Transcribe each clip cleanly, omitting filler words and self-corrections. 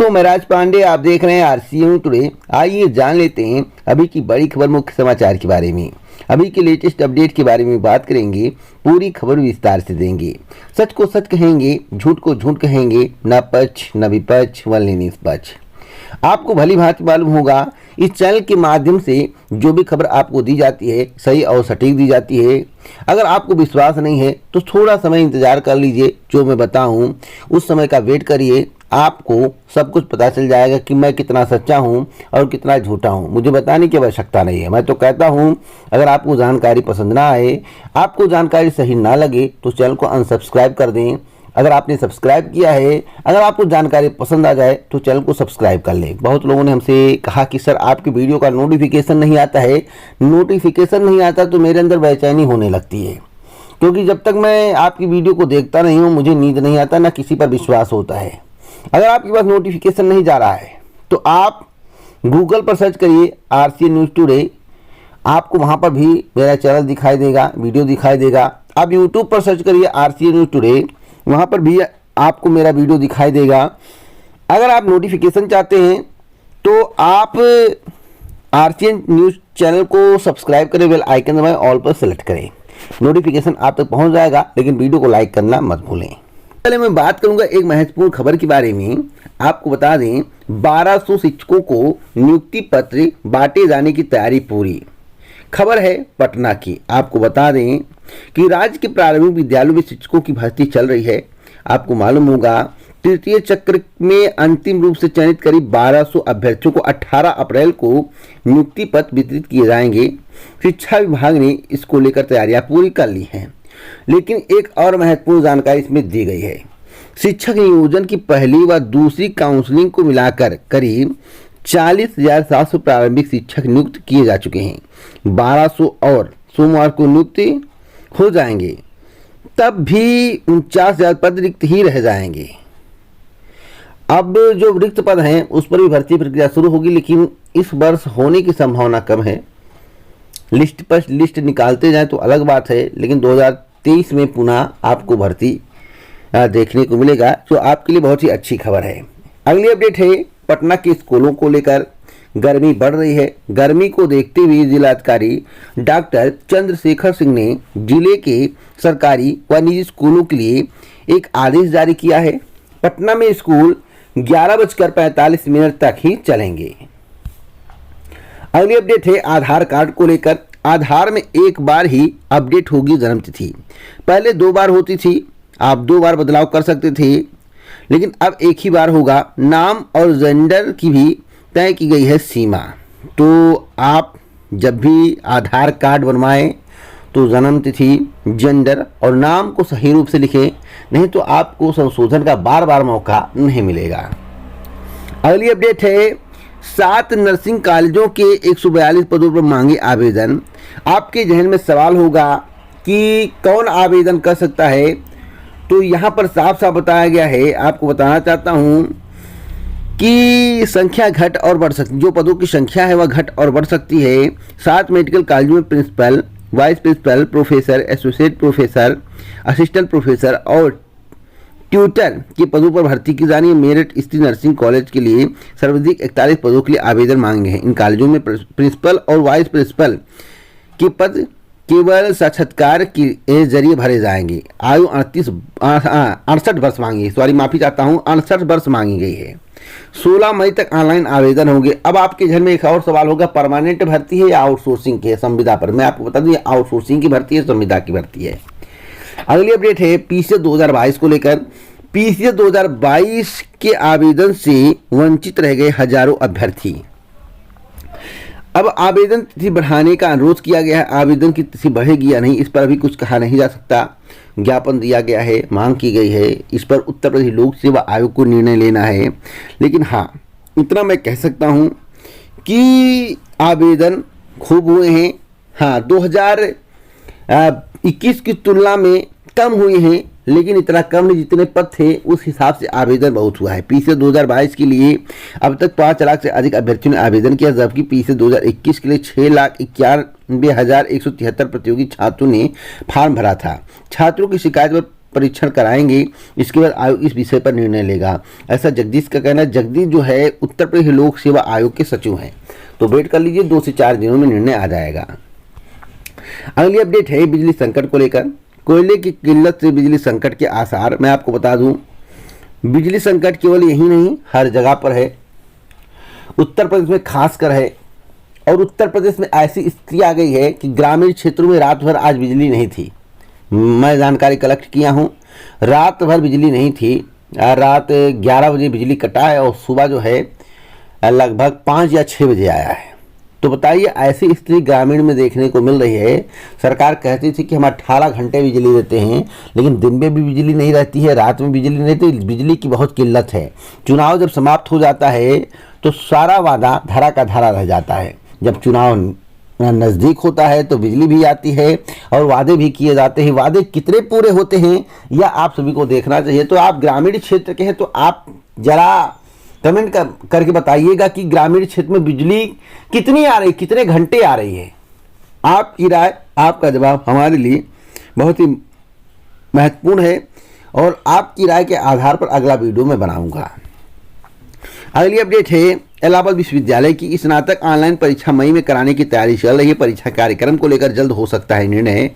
दोस्तों, मैं राज पांडे, आप देख रहे हैं आरसीएन टुडे। आइए जान लेते हैं अभी की बड़ी खबर, मुख्य समाचार के बारे में। अभी के लेटेस्ट अपडेट के बारे में बात करेंगे, पूरी खबर विस्तार से देंगे। सच को सच कहेंगे, झूठ को झूठ कहेंगे, न पक्ष न विपक्ष वल्ले निष्पक्ष। आपको भली भांति मालूम होगा, इस चैनल के माध्यम से जो भी खबर आपको दी जाती है सही और सटीक दी जाती है। अगर आपको विश्वास नहीं है तो थोड़ा समय इंतजार कर लीजिए, जो मैं बताऊं उस समय का वेट करिए। आपको सब कुछ पता चल जाएगा कि मैं कितना सच्चा हूं और कितना झूठा हूं। मुझे बताने की आवश्यकता नहीं है। मैं तो कहता हूं, अगर आपको जानकारी पसंद ना आए, आपको जानकारी सही ना लगे तो चैनल को अनसब्सक्राइब कर दें। अगर आपने सब्सक्राइब किया है, अगर आपको जानकारी पसंद आ जाए तो चैनल को सब्सक्राइब कर लें। बहुत लोगों ने हमसे कहा कि सर आपकी वीडियो का नोटिफिकेशन नहीं आता है। नोटिफिकेशन नहीं आता तो मेरे अंदर बेचैनी होने लगती है, क्योंकि जब तक मैं आपकी वीडियो को देखता नहीं हूँ मुझे नींद नहीं आता, ना किसी पर विश्वास होता है। अगर आपके पास नोटिफिकेशन नहीं जा रहा है तो आप गूगल पर सर्च करिए आरसीएन न्यूज़ टुडे, आपको वहाँ पर भी मेरा चैनल दिखाई देगा, वीडियो दिखाई देगा। आप यूट्यूब पर सर्च करिए आरसीएन न्यूज़ टुडे, वहाँ पर भी आपको मेरा वीडियो दिखाई देगा। अगर आप नोटिफिकेशन चाहते हैं तो आप आरसीएन न्यूज़ चैनल को सब्सक्राइब करें, बेल आइकन दबाएं, ऑल पर सेलेक्ट करें। नोटिफिकेशन आप तक पहुँच जाएगा, लेकिन वीडियो को लाइक करना मत भूलें। पहले मैं बात करूंगा एक महत्वपूर्ण खबर के बारे में। आपको बता दें, 1200 शिक्षकों को नियुक्ति पत्र बांटे जाने की तैयारी पूरी। खबर है पटना की। आपको बता दें कि राज्य के प्रारंभिक विद्यालयों में शिक्षकों की भर्ती चल रही है। आपको मालूम होगा, तृतीय चक्र में अंतिम रूप से चयनित करीब 1200 अभ्यर्थियों को 18 अप्रैल को नियुक्ति पत्र वितरित किए जाएंगे। शिक्षा विभाग ने इसको लेकर तैयारियां पूरी कर ली हैं, लेकिन एक और महत्वपूर्ण जानकारी इसमें दी गई है। शिक्षक नियोजन की पहली व दूसरी काउंसलिंग को मिलाकर करीब 40,700 प्रारंभिक शिक्षक नियुक्त किए जा चुके हैं। 1200 और सोमवार को नियुक्ति हो जाएंगे, तब भी 49,000 पद रिक्त ही रह जाएंगे। अब जो रिक्त पद हैं उस पर भी भर्ती प्रक्रिया शुरू होगी, लेकिन इस वर्ष होने की संभावना कम है। लिस्ट पर लिस्ट निकालते जाएं तो अलग बात है, लेकिन 2023 में पुनः आपको भर्ती देखने को मिलेगा, जो आपके लिए बहुत ही अच्छी खबर है। अगली अपडेट है पटना के स्कूलों को लेकर। गर्मी बढ़ रही है। गर्मी को देखते हुए जिलाधिकारी डॉक्टर चंद्रशेखर सिंह ने जिले के सरकारी व निजी स्कूलों के लिए एक आदेश जारी किया है। पटना में स्कूल 11:45 तक ही चलेंगे। अगली अपडेट है आधार कार्ड को लेकर। आधार में एक बार ही अपडेट होगी जन्मतिथि। पहले 2 बार होती थी, आप 2 बार बदलाव कर सकते थे, लेकिन अब एक ही बार होगा। नाम और जेंडर की भी तय की गई है सीमा। तो आप जब भी आधार कार्ड बनवाएं तो जन्मतिथि, जेंडर और नाम को सही रूप से लिखें, नहीं तो आपको संशोधन का बार बार मौका नहीं मिलेगा। अगली अपडेट है 7 नर्सिंग कॉलेजों के 142 पदों पर मांगे आवेदन। आपके जहन में सवाल होगा कि कौन आवेदन कर सकता है, तो यहाँ पर साफ साफ बताया गया है। आपको बताना चाहता हूँ कि संख्या घट और बढ़ सकती, जो पदों की संख्या है वह घट और बढ़ सकती है। 7 मेडिकल कॉलेजों में principal, vice principal, professor, associate professor, assistant professor और ट्यूटर के पदों पर भर्ती की जानी है। मेरठ स्थित नर्सिंग कॉलेज के लिए सर्वाधिक 41 पदों के लिए आवेदन मांगे हैं। इन कॉलेजों में प्रिंसिपल और वाइस प्रिंसिपल के पद केवल साक्षात्कार के जरिए भरे जाएंगे। आयु 68 वर्ष मांगी, सॉरी माफी चाहता हूँ, 68 वर्ष मांगी गई है। 16 मई तक ऑनलाइन आवेदन होंगे। अब आपके घर में एक और सवाल होगा, परमानेंट भर्ती है या आउटसोर्सिंग की है संविदा पर? मैं आपको बता दूं, आउटसोर्सिंग की भर्ती है, संविदा की भर्ती है। अगली अपडेट है पीसीएस 2022 को लेकर। पीसीएस 2022 के आवेदन से वंचित रह गए हजारों अभ्यर्थी। अब आवेदन तिथि बढ़ाने का अनुरोध किया गया है। आवेदन की तिथि बढ़ेगी या नहीं, इस पर अभी कुछ कहा नहीं जा सकता। ज्ञापन दिया गया है, मांग की गई है, इस पर उत्तर प्रदेश लोक सेवा आयोग को निर्णय लेना है। लेकिन हाँ, इतना मैं कह सकता हूँ कि आवेदन खूब हुए हैं। हाँ, 2021 की तुलना में कम हुए हैं, लेकिन इतना कम नहीं जितने पद थे उस हिसाब से आवेदन बहुत हुआ है। पीसीएस 2022 के लिए अब तक 5 लाख से अधिक अभ्यर्थियों ने आवेदन किया, जबकि पीसीएस 2021 के लिए 6,91,173 प्रतियोगी छात्रों ने फॉर्म भरा था। छात्रों की शिकायत पर परीक्षण कराएंगे, इसके बाद आयोग इस विषय पर निर्णय लेगा, ऐसा जगदीश का कहना है। जगदीश जो है उत्तर प्रदेश लोक सेवा आयोग के सचिव हैं, तो वेट कर लीजिए, 2 से 4 दिनों में निर्णय आ जाएगा। अगली अपडेट है बिजली संकट को लेकर। कोयले की किल्लत से बिजली संकट के आसार। मैं आपको बता दूं, बिजली संकट केवल यही नहीं, हर जगह पर है, उत्तर प्रदेश में खासकर है। और उत्तर प्रदेश में ऐसी स्थिति आ गई है कि ग्रामीण क्षेत्रों में रात भर आज बिजली नहीं थी। मैं जानकारी कलेक्ट किया हूँ, रात भर बिजली नहीं थी। रात 11 बजे बिजली कटा है और सुबह जो है लगभग 5 या 6 बजे आया है। तो बताइए, ऐसी स्थिति ग्रामीण में देखने को मिल रही है। सरकार कहती थी कि हम 18 घंटे बिजली देते हैं, लेकिन दिन में भी बिजली नहीं रहती है, रात में बिजली नहीं रहती, बिजली की बहुत किल्लत है। चुनाव जब समाप्त हो जाता है तो सारा वादा धरा का धरा रह जाता है। जब चुनाव नज़दीक होता है तो बिजली भी आती है और वादे भी किए जाते हैं। वादे कितने पूरे होते हैं यह आप सभी को देखना चाहिए। तो आप ग्रामीण क्षेत्र के हैं तो आप जरा कमेंट करके बताइएगा कि ग्रामीण क्षेत्र में बिजली कितनी आ रही, कितने घंटे आ रही है। आपकी राय, आपका जवाब हमारे लिए बहुत ही महत्वपूर्ण है और आपकी राय के आधार पर अगला वीडियो मैं बनाऊंगा। अगली अपडेट है इलाहाबाद विश्वविद्यालय की स्नातक ऑनलाइन परीक्षा मई में कराने की तैयारी चल रही है। परीक्षा कार्यक्रम को लेकर जल्द हो सकता है निर्णय,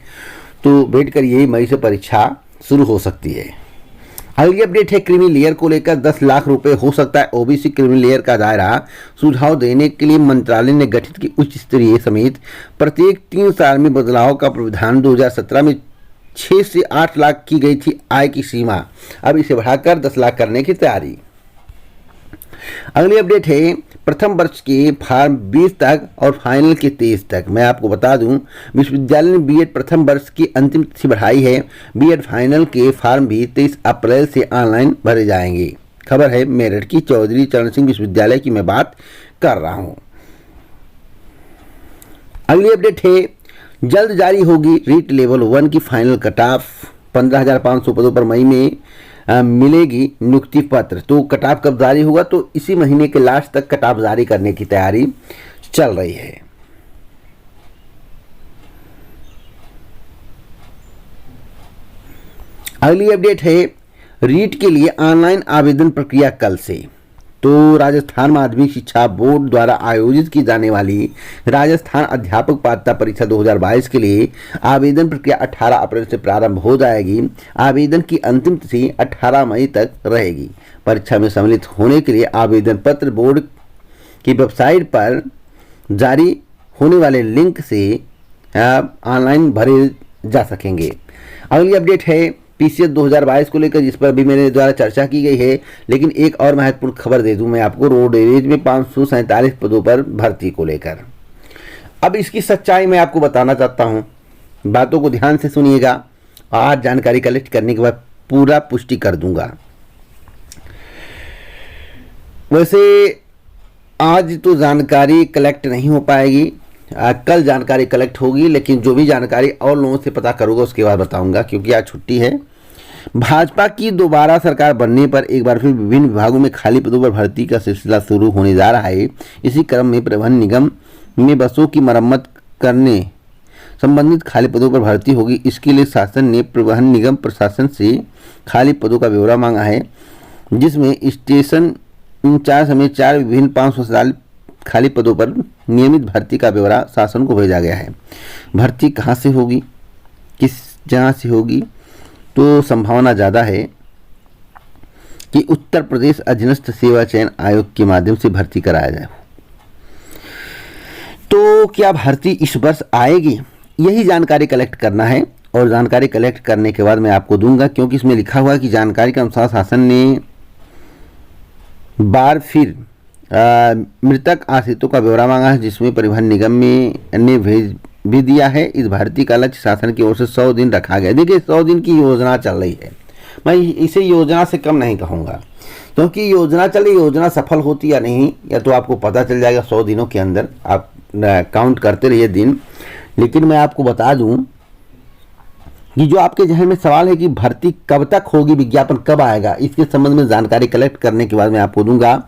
तो वेट करिए, मई से परीक्षा शुरू हो सकती है। अगली अपडेट है क्रीमी लेयर को लेकर 10 लाख रुपए हो सकता है ओबीसी क्रीमी लेयर का दायरा। सुझाव देने के लिए मंत्रालय ने गठित की उच्च स्तरीय समिति। प्रत्येक 3 साल में बदलाव का प्रावधान। 2017 में 6 से 8 लाख की गई थी आय की सीमा, अब इसे बढ़ाकर 10 लाख करने की तैयारी। अगली अपडेट है प्रथम वर्ष के फॉर्म 20 तक और फाइनल के 23 तक। मैं आपको बता दूं, विश्वविद्यालय ने बीएड प्रथम वर्ष की अंतिम तिथि बढ़ाई है। बीएड फाइनल के फॉर्म भी 23 अप्रैल से ऑनलाइन भरे जाएंगे। खबर है मेरठ की, चौधरी चरण सिंह विश्वविद्यालय की मैं बात कर रहा हूं। अगली अपडेट है जल्द जारी होगी रीट लेवल 1 की फाइनल कट ऑफ। 15,500 पदों पर मई में मिलेगी नियुक्ति पत्र। तो कटाफ कब जारी होगा, तो इसी महीने के लास्ट तक कटाफ जारी करने की तैयारी चल रही है। अगली अपडेट है रीट के लिए ऑनलाइन आवेदन प्रक्रिया कल से। तो राजस्थान माध्यमिक शिक्षा बोर्ड द्वारा आयोजित की जाने वाली राजस्थान अध्यापक पात्रता परीक्षा 2022 के लिए आवेदन प्रक्रिया 18 अप्रैल से प्रारंभ हो जाएगी। आवेदन की अंतिम तिथि 18 मई तक रहेगी। परीक्षा में सम्मिलित होने के लिए आवेदन पत्र बोर्ड की वेबसाइट पर जारी होने वाले लिंक से ऑनलाइन भरे जा सकेंगे। अगली अपडेट है पीसीएस 2022 को लेकर, जिस पर भी मेरे द्वारा चर्चा की गई है, लेकिन एक और महत्वपूर्ण खबर दे दूं मैं आपको रोडवेज में 547 पदों पर भर्ती को लेकर। अब इसकी सच्चाई मैं आपको बताना चाहता हूं, बातों को ध्यान से सुनिएगा। आज जानकारी कलेक्ट करने के बाद पूरा पुष्टि कर दूंगा। वैसे आज तो जानकारी कलेक्ट नहीं हो पाएगी, कल जानकारी कलेक्ट होगी, लेकिन जो भी जानकारी और लोगों से पता करूंगा उसके बाद बताऊंगा, क्योंकि आज छुट्टी है। भाजपा की दोबारा सरकार बनने पर एक बार फिर विभिन्न विभागों में खाली पदों पर भर्ती का सिलसिला शुरू होने जा रहा है। इसी क्रम में परिवहन निगम में बसों की मरम्मत करने संबंधित खाली पदों पर भर्ती होगी। इसके लिए शासन ने परिवहन निगम प्रशासन से खाली पदों का ब्यौरा मांगा है, जिसमें स्टेशन इंचार्ज समेत 4 विभिन्न 547 खाली पदों पर नियमित भर्ती का ब्यौरा शासन को भेजा गया है। भर्ती कहाँ से होगी, किस जगह से होगी, तो संभावना ज़्यादा है कि उत्तर प्रदेश अधीनस्थ सेवा चयन आयोग के माध्यम से भर्ती कराया जाए। तो क्या भर्ती इस वर्ष आएगी, यही जानकारी कलेक्ट करना है और जानकारी कलेक्ट करने के बाद मैं आपको दूंगा, क्योंकि इसमें लिखा हुआ है कि जानकारी के अनुसार शासन ने बार फिर मृतक आश्रितों का ब्यौरा मांगा है, जिसमें परिवहन निगम ने भेज भी दिया है। इस भर्ती का लक्ष्य शासन की ओर से 100 दिन रखा गया। देखिए 100 दिन की योजना चल रही है, मैं इसे योजना से कम नहीं कहूँगा, क्योंकि योजना चल रही, योजना सफल होती या नहीं या तो आपको पता चल जाएगा 100 दिनों के अंदर। आप काउंट करते रहिए दिन। लेकिन मैं आपको बता दूं कि जो आपके जहन में सवाल है कि भर्ती कब तक होगी, विज्ञापन कब आएगा, इसके संबंध में जानकारी कलेक्ट करने के बाद मैं आपको दूंगा।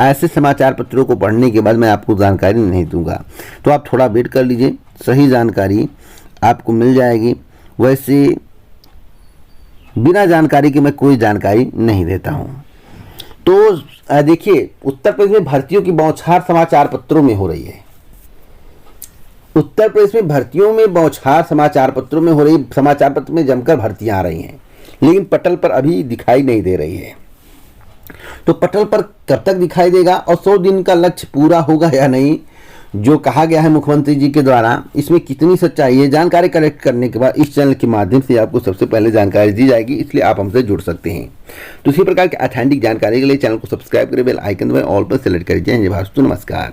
ऐसे समाचार पत्रों को पढ़ने के बाद मैं आपको जानकारी नहीं दूंगा, तो आप थोड़ा वेट कर लीजिए, सही जानकारी आपको मिल जाएगी। वैसे बिना जानकारी के मैं कोई जानकारी नहीं देता हूं। तो देखिए, उत्तर प्रदेश में भर्तियों की बौछार समाचार पत्रों में हो रही है। उत्तर प्रदेश में भर्तियों में बौछार समाचार पत्रों में हो रही, समाचार पत्र में जमकर भर्तियां आ रही हैं, लेकिन पटल पर अभी दिखाई नहीं दे रही है। तो पटल पर कब तक दिखाई देगा और 100 दिन का लक्ष्य पूरा होगा या नहीं, जो कहा गया है मुख्यमंत्री जी के द्वारा, इसमें कितनी सच्चाई है, जानकारी कलेक्ट करने के बाद इस चैनल के माध्यम से आपको सबसे पहले जानकारी दी जाएगी, इसलिए आप हमसे जुड़ सकते हैं। तो इसी प्रकार की ऑथेंटिक जानकारी के लिए चैनल को सब्सक्राइब करें, बेल आइकन दबाएं, ऑल पर सेलेक्ट करें। जय हिंद, जय भारत, नमस्कार।